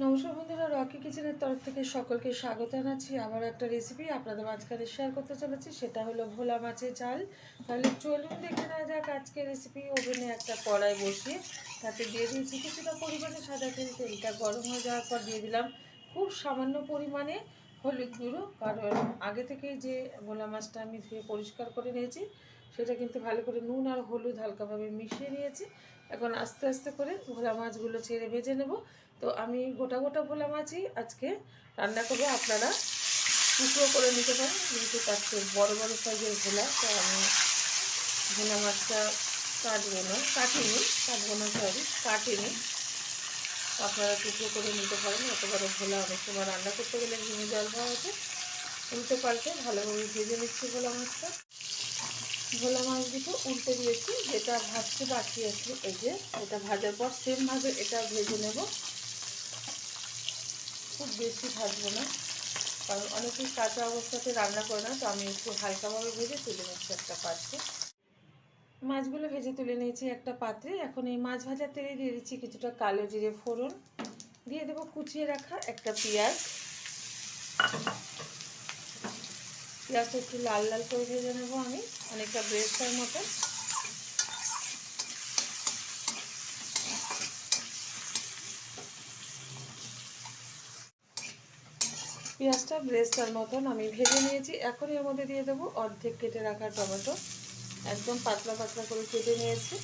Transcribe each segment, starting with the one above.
নমস্কার বন্ধুরা, রকি কিচেনের তরফ থেকে সকলকে স্বাগত জানাচ্ছি। আবার একটা রেসিপি আপনাদের মাঝখানে শেয়ার করতে চলেছি, সেটা হলো ভোলা মাছের ঝাল। তাহলে চলুন দেখে নেওয়া যাক আজকের রেসিপি। ওভেনে একটা কড়াই বসিয়ে তাতে দিয়ে দিয়েছি কিছুটা পরিমাণে সাদা তেল। তেলটা গরম হয়ে যাওয়ার পর দিয়ে দিলাম খুব সামান্য পরিমাণে হলুদ গুঁড়ো, কারণ আগে থেকেই যে ভোলা মাছটা আমি ধুয়ে পরিষ্কার করে নিয়েছি সেটা কিন্তু ভালো করে নুন আর হলুদ হালকাভাবে মিশিয়ে নিয়েছি। এখন আস্তে আস্তে করে ভোলা মাছগুলো ছেড়ে ভেজে নেব। তো আমি গোটা গোটা ভোলা মাছই আজকে রান্না করবো, আপনারা টুকরো করে নিতে পারেন, কিন্তু তার চেয়ে বড়ো বড়ো সাইজের ভোলা, তো আমি ভোলা মাছটা কাটিনি, আপনারা টুকরো করে নিতে পারেন। এত বড় ভোলা অনেক সময় রান্না করতে গেলে ঘুমে জল খাওয়া হচ্ছে। উল্টে পাল্টে ভালোভাবে ভেজে নিচ্ছি ভোলা মাছটা। ভোলা মাছ দুটো উল্টে দিয়েছি, যেটা ভাজতে বাকি আছে এই যে এটা ভাজার পর সেমভাবে এটা ভেজে নেব। খুব বেশি ভাজবো না, কারণ অনেকেই কাঁচা অবস্থাতে রান্না করে না, তো আমি একটু হালকাভাবে ভেজে তুলে নিচ্ছি একটা পাত্রে। মাছগুলো ভেজে তুলে নিয়েছি একটা পাত্রে। এখন এই মাছ ভাজার তেলে দিয়ে দিচ্ছি কিছুটা কালো জিরে ফোড়ন, দিয়ে দেবো কুচিয়ে রাখা একটা পেঁয়াজ। পেঁয়াজটা একটু লাল লাল করে ভেজে নেবো আমি, অনেকটা ব্রেস্তার মতো। পেঁয়াজটা ব্রেস্তার মতন আমি ভেজে নিয়েছি। এখন এর মধ্যে দিয়ে দেবো অর্ধেক কেটে রাখা টমেটো, একদম পাতলা পাতলা করে কেটে নিয়েছি।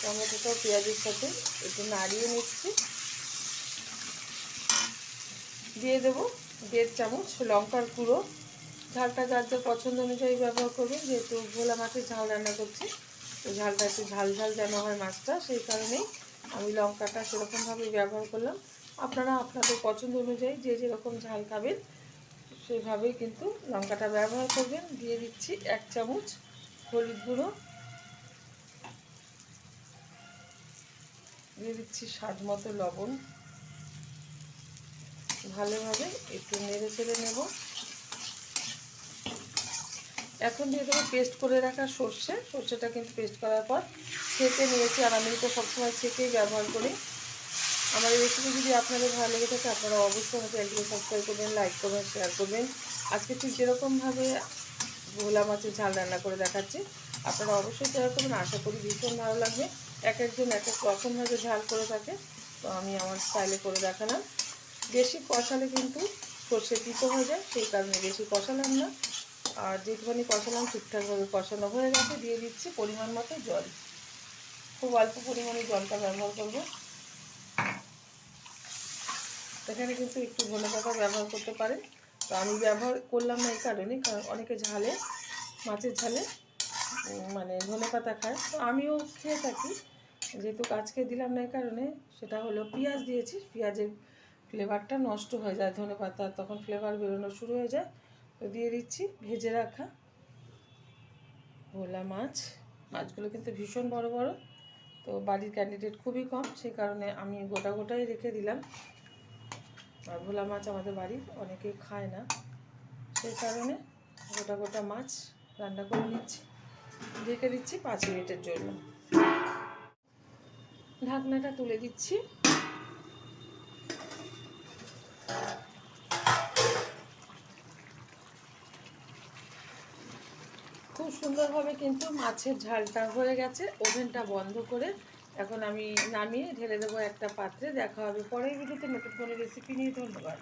টমেটোটা পেঁয়াজের সাথে একটু নাড়িয়ে নিচ্ছি। দিয়ে দেবো 1.5 চামচ লঙ্কার গুঁড়ো। ঝালটা যার যার পছন্দ অনুযায়ী ব্যবহার করবেন, যেহেতু ভোলা মাছের ঝাল রান্না করছি, তো ঝালটা একটু ঝাল ঝাল যেন হয় মাছটা, সেই কারণেই আমি লঙ্কাটা সেরকমভাবে ব্যবহার করলাম। আপনারা আপনাদের পছন্দ অনুযায়ী যে যেরকম ঝাল খাবেন সেইভাবেই কিন্তু লঙ্কাটা ব্যবহার করবেন। দিয়ে দিচ্ছি 1 চামচ হলুদ গুঁড়ো, দিয়ে দিচ্ছি স্বাদ মতো লবণ। ভালোভাবে একটু নেড়ে চেড়ে নেব। এখন দিয়ে দেবো পেস্ট করে রাখা সর্ষেটা কিন্তু পেস্ট করার পর ছেঁকে নিয়েছি, আর আমি তো সবসময় ছেঁকেই ব্যবহার করি। আমার এই রেসিপি যদি আপনাদের ভালো লেগে থাকে, আপনারা অবশ্যই আমার চ্যানেলটিকে সাবস্ক্রাইব করবেন, লাইক করবেন, শেয়ার করবেন। আজকে ঠিক যেরকমভাবে ভোলা মাছের ঝাল রান্না করে দেখাচ্ছি, আপনারা অবশ্যই শেয়ার করবেন। আশা করি ভীষণ ভালো লাগবে। এক একজন এক এক রকমভাবে ঝাল করে থাকে, তো আমি আমার স্টাইলে করে দেখালাম। বেশি কষালে কিন্তু সর্ষে তিতো হয়ে যায়, সেই কারণে বেশি কষালাম না। আর যেটুখানি কষালাম ঠিকঠাকভাবে কষানো হয়ে গেছে। দিয়ে দিচ্ছি পরিমাণ মতো জল, খুব অল্প পরিমাণে জলটা ব্যবহার করব। এখানে কিন্তু একটু ধনেপাতা ব্যবহার করতে পারেন, তো আমি ব্যবহার করলাম না এই কারণে, কারণ অনেকে মাছের ঝালে মানে ধনেপাতা খায়, তো আমিও খেয়ে থাকি, যেহেতু আজকে দিলাম না এই কারণে। সেটা হলো পেঁয়াজ দিয়েছি, পেঁয়াজের ফ্লেভারটা নষ্ট হয়ে যায়, ধনেপাতা তখন ফ্লেভার বেরোনো শুরু হয়ে যায়। তো দিয়ে দিচ্ছি ভেজে রাখা ভোলা মাছগুলো কিন্তু ভীষণ বড় বড়, তো বাড়ির ক্যান্ডিডেট খুবই কম, সেই কারণে আমি গোটা গোটাই রেখে দিলাম। আর ভোলা মাছ আমাদের বাড়ির অনেকেই খায় না, সেই কারণে গোটা গোটা মাছ রান্না করে নিচ্ছি। ঢেকে দিচ্ছি 5 মিনিটের জন্য। ঢাকনাটা তুলে দিচ্ছি। খুব সুন্দরভাবে কিন্তু মাছের ঝালটা হয়ে গেছে। ওভেনটা বন্ধ করে এখন আমি নামিয়ে ঢেলে দেবো একটা পাত্রে। দেখা হবে পরের ভিডিওতে নতুন কোনো রেসিপি নিয়ে। ধন্যবাদ।